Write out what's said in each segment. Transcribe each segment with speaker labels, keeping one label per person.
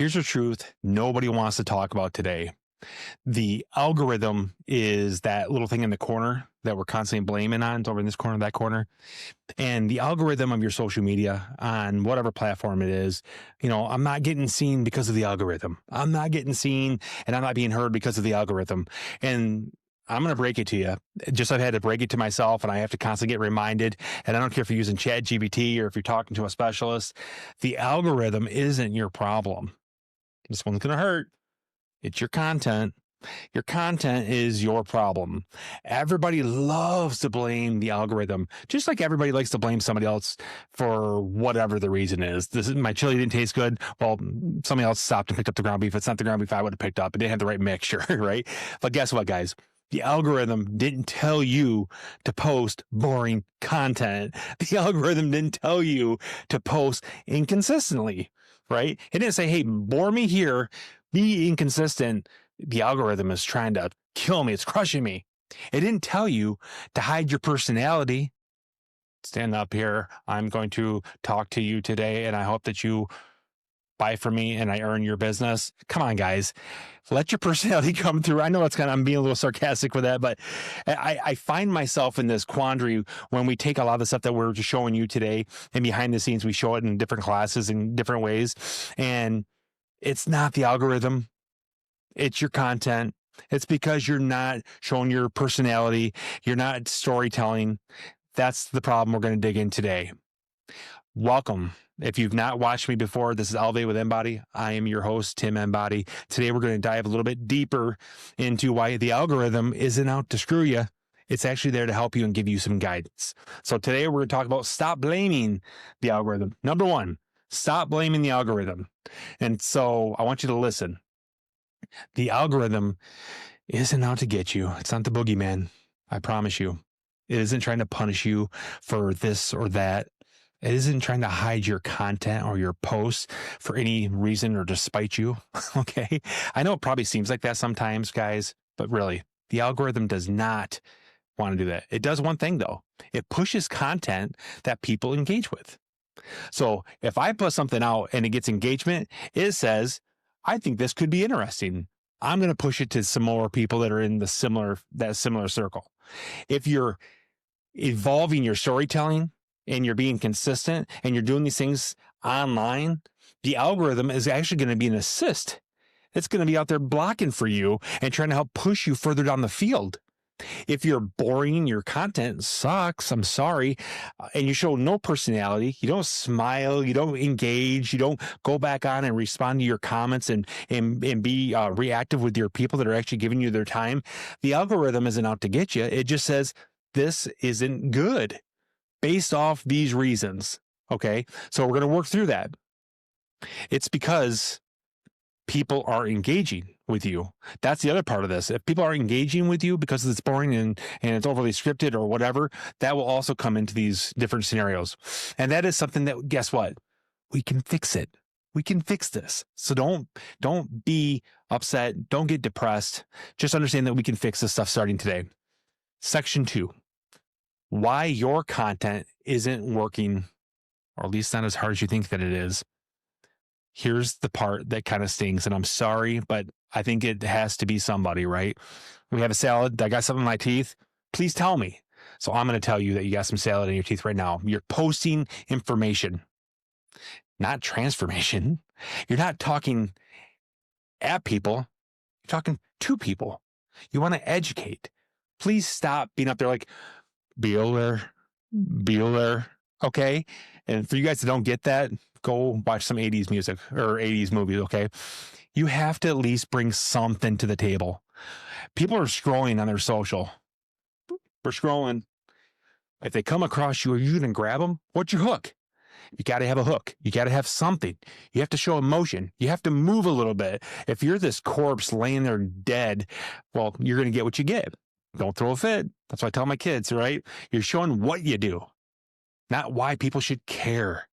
Speaker 1: Here's the truth nobody wants to talk about today. The algorithm is that little thing in the corner that we're constantly blaming on. It's over in this corner, that corner. And the algorithm of your social media on whatever platform it is, I'm not getting seen because of the algorithm. I'm not getting seen and I'm not being heard because of the algorithm. And I'm going to break it to you. I've had to break it to myself, and I have to constantly get reminded. And I don't care if you're using ChatGPT or if you're talking to a specialist, the algorithm isn't your problem. This one's going to hurt. It's your content. Your content is your problem. Everybody loves to blame the algorithm, just like everybody likes to blame somebody else for whatever the reason is. My chili didn't taste good. Well, somebody else stopped and picked up the ground beef. It's not the ground beef I would have picked up. It didn't have the right mixture, right? But guess what, guys? The algorithm didn't tell you to post boring content. The algorithm didn't tell you to post inconsistently, right? It didn't say, hey, bore me here, be inconsistent. The algorithm is trying to kill me. It's crushing me. It didn't tell you to hide your personality. Stand up here. I'm going to talk to you today, and I hope that you buy from me and I earn your business. Come on, guys. Let your personality come through. I know I'm being a little sarcastic with that, but I find myself in this quandary when we take a lot of the stuff that we're just showing you today, and behind the scenes, we show it in different classes in different ways. And it's not the algorithm. It's your content. It's because you're not showing your personality. You're not storytelling. That's the problem we're going to dig in today. Welcome. If you've not watched me before, this is Elevate with Enbody. I am your host, Tim Enbody. Today, we're going to dive a little bit deeper into why the algorithm isn't out to screw you. It's actually there to help you and give you some guidance. So today, we're going to talk about stop blaming the algorithm. Number one, stop blaming the algorithm. And so I want you to listen. The algorithm isn't out to get you. It's not the boogeyman. I promise you. It isn't trying to punish you for this or that. It isn't trying to hide your content or your posts for any reason or to spite you. Okay. I know it probably seems like that sometimes, guys, but really, the algorithm does not want to do that. It does one thing though. It pushes content that people engage with. So if I put something out and it gets engagement, it says, I think this could be interesting. I'm going to push it to some more people that are in that similar circle. If you're evolving your storytelling and you're being consistent and you're doing these things online, the algorithm is actually going to be an assist. It's going to be out there blocking for you and trying to help push you further down the field. If you're boring, your content sucks, I'm sorry, and you show no personality, you don't smile, you don't engage, you don't go back on and respond to your comments and be reactive with your people that are actually giving you their time, the algorithm isn't out to get you. It just says, this isn't good based off these reasons. Okay, so we're going to work through that. It's because people are engaging with you. That's the other part of this. If people are engaging with you because it's boring and it's overly scripted or whatever, that will also come into these different scenarios. And that is something that, guess what? We can fix it. We can fix this. So don't be upset. Don't get depressed. Just understand that we can fix this stuff starting today. Section 2, why your content isn't working, or at least not as hard as you think that it is. Here's the part that kind of stings, and I'm sorry, but I think it has to be somebody, right? We have a salad. I got something in my teeth. Please tell me. So I'm going to tell you that you got some salad in your teeth right now. You're posting information, not transformation. You're not talking at people. You're talking to people. You want to educate. Please stop being up there like, Bueller. Okay. And for you guys that don't get that, go watch some 80s music or 80s movies. Okay. You have to at least bring something to the table. People are scrolling on their social. We're scrolling. If they come across you, are you going to grab them? What's your hook? You got to have a hook. You got to have something. You have to show emotion. You have to move a little bit. If you're this corpse laying there dead, well, you're going to get what you get. Don't throw a fit. That's what I tell my kids, right? You're showing what you do, not why people should care.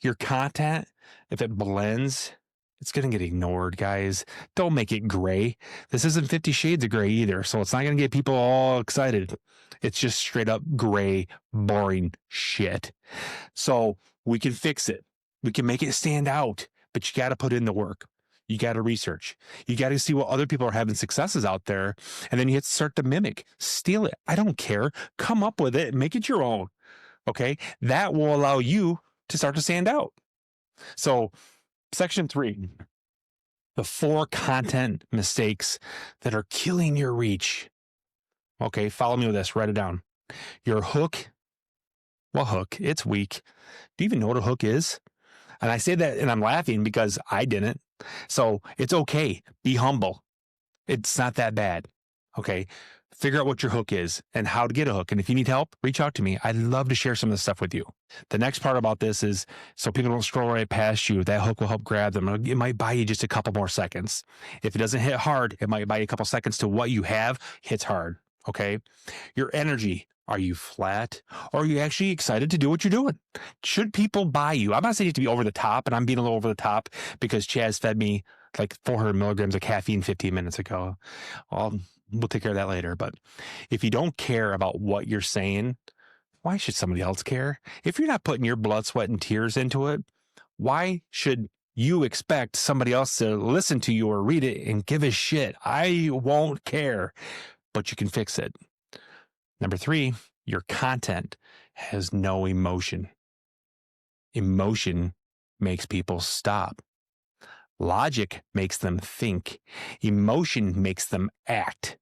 Speaker 1: Your content, if it blends, it's going to get ignored, guys. Don't make it gray. This isn't 50 Shades of Gray either, so it's not going to get people all excited. It's just straight up gray, boring shit. So we can fix it. We can make it stand out, but you got to put in the work. You got to research. You got to see what other people are having successes out there. And then you have to start to mimic, steal it. I don't care. Come up with it, make it your own. Okay. That will allow you to start to stand out. So, section 3, the 4 content mistakes that are killing your reach. Okay. Follow me with this. Write it down. Your hook. Well, hook, it's weak. Do you even know what a hook is? And I say that and I'm laughing because I didn't. So it's okay. Be humble. It's not that bad. Okay. Figure out what your hook is and how to get a hook. And if you need help, reach out to me. I'd love to share some of this stuff with you. The next part about this is so people don't scroll right past you. That hook will help grab them. It might buy you just a couple more seconds. If it doesn't hit hard, it might buy you a couple seconds to what you have hits hard. Okay. Your energy. Are you flat? Or are you actually excited to do what you're doing? Should people buy you? I'm not saying you have to be over the top, and I'm being a little over the top because Chaz fed me like 400 milligrams of caffeine 15 minutes ago. We'll take care of that later. But if you don't care about what you're saying, why should somebody else care? If you're not putting your blood, sweat, and tears into it, why should you expect somebody else to listen to you or read it and give a shit? I won't care, but you can fix it. Number 3, your content has no emotion. Emotion makes people stop. Logic makes them think. Emotion makes them act.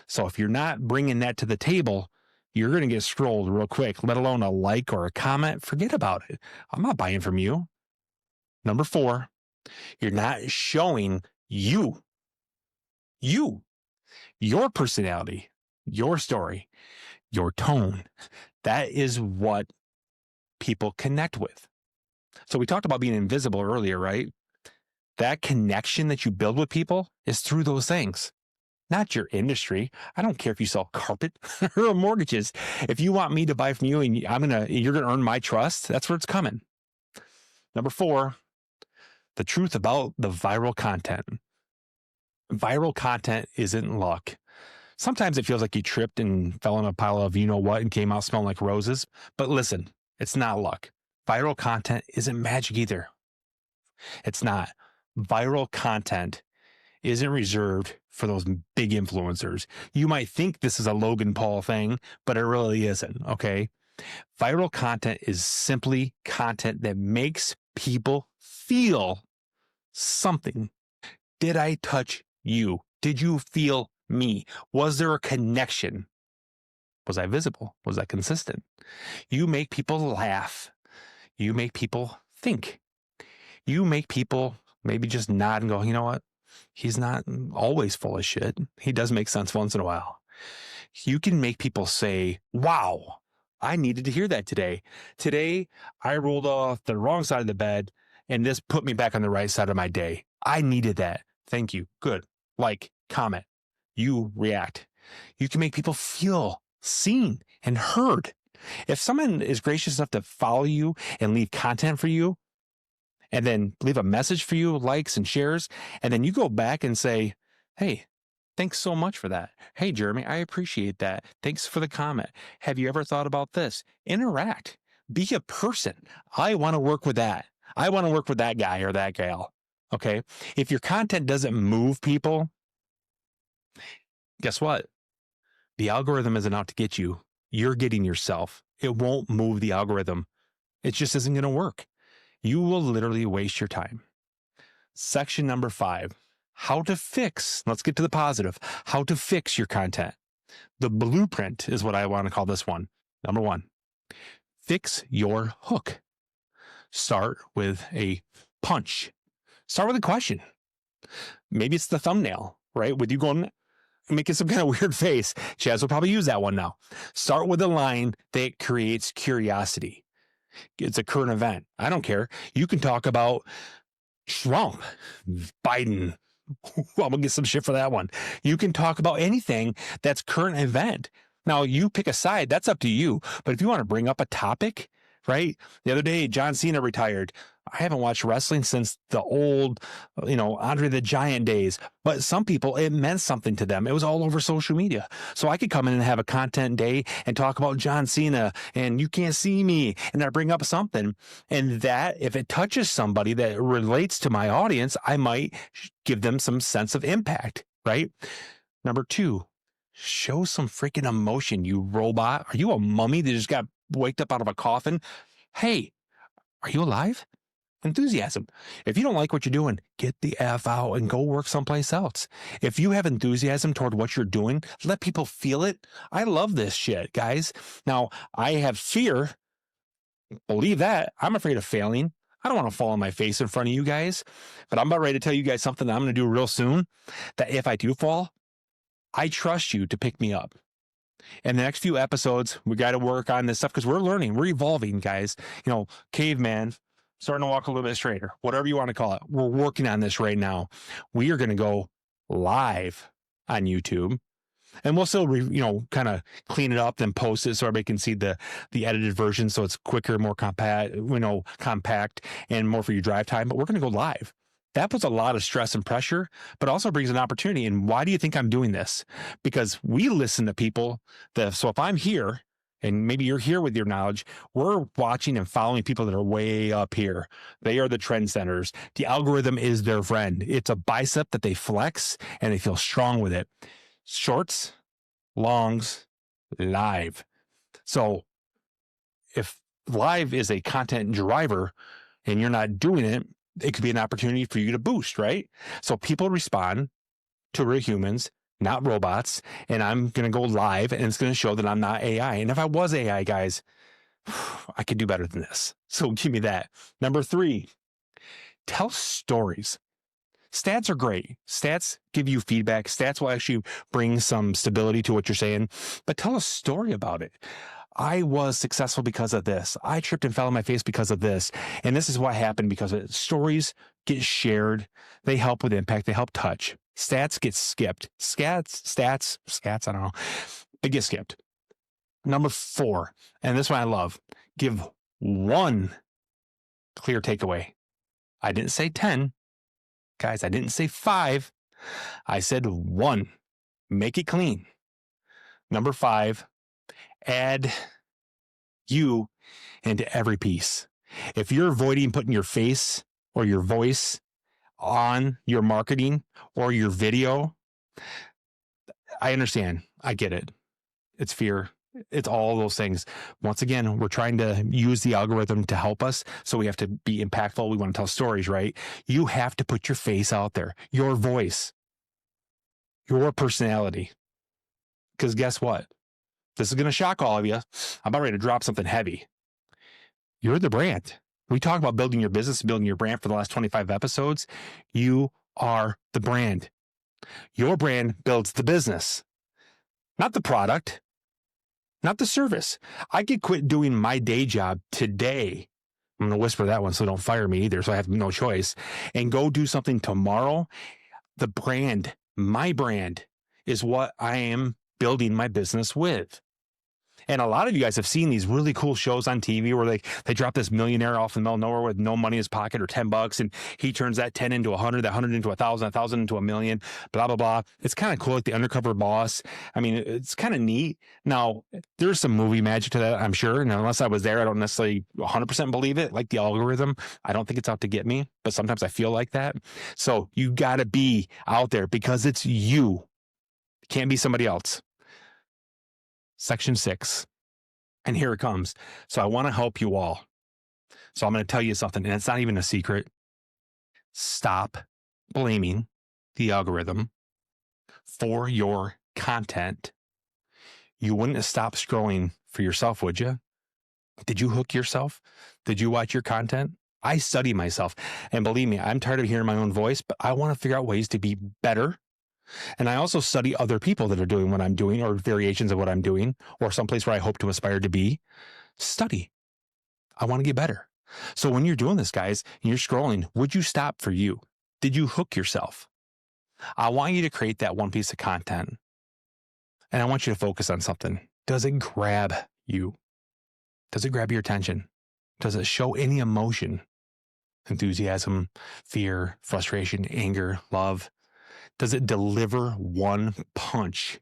Speaker 1: So if you're not bringing that to the table, you're going to get scrolled real quick, let alone a like or a comment. Forget about it. I'm not buying from you. Number 4, you're not showing your personality, your story, your tone. That is what people connect with. So we talked about being invisible earlier, right? That connection that you build with people is through those things, not your industry. I don't care if you sell carpet or mortgages. If you want me to buy from you and you're going to earn my trust, that's where it's coming. Number 4, the truth about the viral content. Viral content isn't luck. Sometimes it feels like you tripped and fell in a pile of you know what and came out smelling like roses. But listen, it's not luck. Viral content isn't magic either. It's not. Viral content isn't reserved for those big influencers. You might think this is a Logan Paul thing, but it really isn't, okay? Viral content is simply content that makes people feel something. Did I touch you? Did you feel me? Was there a connection? Was I visible? Was I consistent? You make people laugh. You make people think. You make people maybe just nod and go, you know what? He's not always full of shit. He does make sense once in a while. You can make people say, wow, I needed to hear that today. Today, I rolled off the wrong side of the bed and this put me back on the right side of my day. I needed that. Thank you. Good. Like, comment. You react. You can make people feel seen and heard. If someone is gracious enough to follow you and leave content for you, and then leave a message for you, likes and shares, and then you go back and say, hey, thanks so much for that. Hey, Jeremy, I appreciate that. Thanks for the comment. Have you ever thought about this? Interact. Be a person. I want to work with that. I want to work with that guy or that gal. Okay? If your content doesn't move people, guess what? The algorithm isn't out to get you. You're getting yourself. It won't move the algorithm. It just isn't going to work. You will literally waste your time. Section number 5, how to fix. Let's get to the positive. How to fix your content. The blueprint is what I want to call this one. Number 1, fix your hook. Start with a punch. Start with a question. Maybe it's the thumbnail, right? With you going, making some kind of weird face. Chaz will probably use that one now. Start with a line that creates curiosity. It's a current event. I don't care. You can talk about Trump, Biden. I'm going to get some shit for that one. You can talk about anything that's current event. Now, you pick a side. That's up to you. But if you want to bring up a topic, right? The other day, John Cena retired. I haven't watched wrestling since the old, Andre the Giant days. But some people, it meant something to them. It was all over social media. So I could come in and have a content day and talk about John Cena and you can't see me. And I bring up something. And that, if it touches somebody that relates to my audience, I might give them some sense of impact, right? Number 2, show some freaking emotion, you robot. Are you a mummy that just got waked up out of a coffin? Hey, are you alive? Enthusiasm. If you don't like what you're doing, get the F out and go work someplace else. If you have enthusiasm toward what you're doing, let people feel it. I love this shit, guys. Now, I have fear. Believe that. I'm afraid of failing. I don't want to fall on my face in front of you guys, but I'm about ready to tell you guys something that I'm going to do real soon, that if I do fall, I trust you to pick me up. In the next few episodes, we got to work on this stuff because we're learning, we're evolving, guys. Caveman, starting to walk a little bit straighter, whatever you want to call it. We're working on this right now. We are going to go live on YouTube, and we'll still, kind of clean it up and post it so everybody can see the edited version, so it's quicker, more compact, and more for your drive time. But we're going to go live. That puts a lot of stress and pressure, but also brings an opportunity. And why do you think I'm doing this? Because we listen to people so if I'm here and maybe you're here with your knowledge, we're watching and following people that are way up here. They are the trendsetters. The algorithm is their friend. It's a bicep that they flex and they feel strong with it. Shorts, longs, live. So if live is a content driver and you're not doing it, it could be an opportunity for you to boost, right? So people respond to real humans, not robots. And I'm going to go live and it's going to show that I'm not AI. And if I was AI, guys, I could do better than this. So give me that. Number 3, tell stories. Stats are great. Stats give you feedback. Stats will actually bring some stability to what you're saying, but tell a story about it. I was successful because of this. I tripped and fell on my face because of this. And this is what happened because of it. Stories get shared. They help with impact. They help touch. Stats get skipped. Scats, I don't know. They get skipped. Number 4, and this one I love, give one clear takeaway. I didn't say 10. Guys, I didn't say 5. I said 1. Make it clean. Number 5, add you into every piece. If you're avoiding putting your face or your voice on your marketing or your video, I understand. I get it. It's fear. It's all those things. Once again, we're trying to use the algorithm to help us. So we have to be impactful. We want to tell stories, right? You have to put your face out there, your voice, your personality. Because guess what? This is going to shock all of you. I'm about ready to drop something heavy. You're the brand. We talk about building your business, building your brand for the last 25 episodes. You are the brand. Your brand builds the business, not the product, not the service. I could quit doing my day job today. I'm going to whisper that one so don't fire me either, so I have no choice, and go do something tomorrow. The brand, my brand, is what I am building my business with. And a lot of you guys have seen these really cool shows on TV where they drop this millionaire off in the middle of nowhere with no money in his pocket or $10, and he turns that 10 into 100, that 100 into 1,000, 1,000 into 1,000,000, blah, blah, blah. It's kind of cool, like the undercover boss. I mean, it's kind of neat. Now, there's some movie magic to that, I'm sure. And unless I was there, I don't necessarily 100% believe it. Like the algorithm, I don't think it's out to get me, but sometimes I feel like that. So you got to be out there because it's you. It can't be somebody else. Section 6. And here it comes. So I want to help you all. So I'm going to tell you something, and it's not even a secret. Stop blaming the algorithm for your content. You wouldn't have stopped scrolling for yourself, would you? Did you hook yourself? Did you watch your content? I study myself. And believe me, I'm tired of hearing my own voice, but I want to figure out ways to be better. And I also study other people that are doing what I'm doing or variations of what I'm doing or someplace where I hope to aspire to be. Study. I want to get better. So when you're doing this, guys, and you're scrolling, would you stop for you? Did you hook yourself? I want you to create that one piece of content. And I want you to focus on something. Does it grab you? Does it grab your attention? Does it show any emotion? Enthusiasm, fear, frustration, anger, love? Does it deliver one punch?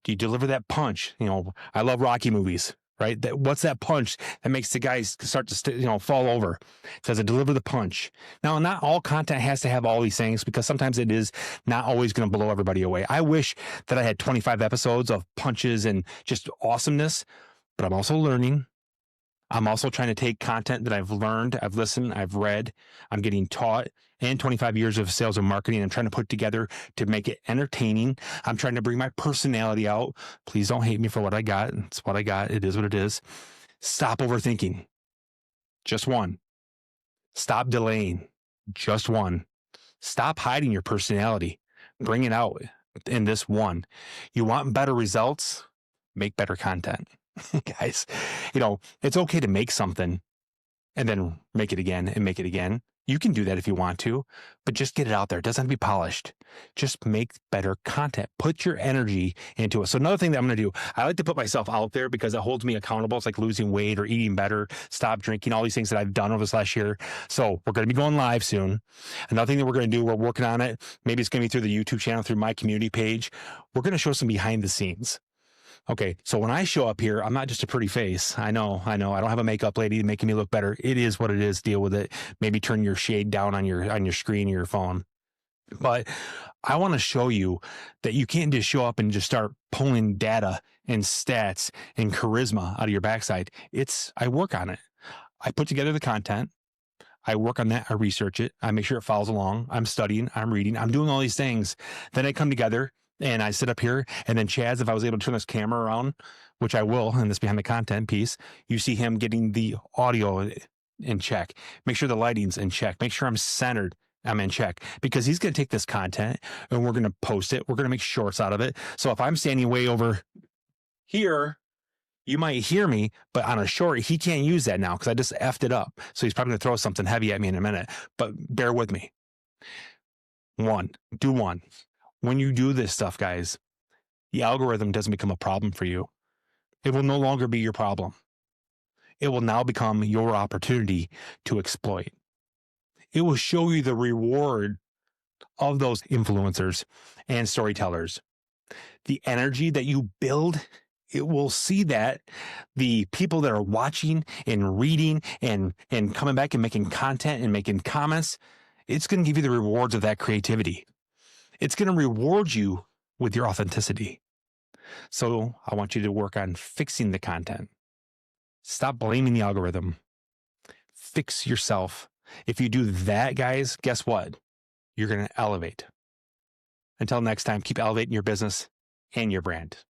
Speaker 1: Do you deliver that punch? I love Rocky movies, right? What's that punch that makes the guys start to, fall over? Does it deliver the punch? Now, not all content has to have all these things, because sometimes it is not always going to blow everybody away. I wish that I had 25 episodes of punches and just awesomeness, but I'm also learning. I'm also trying to take content that I've learned, I've listened, I've read, I'm getting taught, and 25 years of sales and marketing. I'm trying to put together to make it entertaining. I'm trying to bring my personality out. Please don't hate me for what I got. It's what I got. It is what it is. Stop overthinking. Just one. Stop delaying. Just one. Stop hiding your personality. Bring it out in this one. You want better results? Make better content. Guys, it's okay to make something and then make it again and make it again. You can do that if you want to, but just get it out there. It doesn't have to be polished. Just make better content. Put your energy into it. So another thing that I'm going to do, I like to put myself out there because it holds me accountable. It's like losing weight or eating better, stop drinking, all these things that I've done over this last year. So we're going to be going live soon. Another thing that we're going to do, we're working on it. Maybe it's going to be through the YouTube channel, through my community page. We're going to show some behind the scenes. Okay, so when I show up here, I'm not just a pretty face. I know. I don't have a makeup lady making me look better. It is what it is. Deal with it. Maybe turn your shade down on your screen or your phone. But I want to show you that you can't just show up and just start pulling data and stats and charisma out of your backside. I work on it. I put together the content. I work on that. I research it. I make sure it follows along. I'm studying. I'm reading. I'm doing all these things. Then I come together and I sit up here, and then Chaz, if I was able to turn this camera around, which I will in this behind the content piece, you see him getting the audio in check. Make sure the lighting's in check. Make sure I'm centered. I'm in check, because he's going to take this content and we're going to post it. We're going to make shorts out of it. So if I'm standing way over here, you might hear me, but on a short, he can't use that now because I just effed it up. So he's probably going to throw something heavy at me in a minute, but bear with me. Do one. When you do this stuff, guys, the algorithm doesn't become a problem for you. It will no longer be your problem. It will now become your opportunity to exploit. It will show you the reward of those influencers and storytellers. The energy that you build, it will see that the people that are watching and reading and coming back and making content and making comments, it's going to give you the rewards of that creativity. It's going to reward you with your authenticity. So I want you to work on fixing the content. Stop blaming the algorithm. Fix yourself. If you do that, guys, guess what? You're going to elevate. Until next time, keep elevating your business and your brand.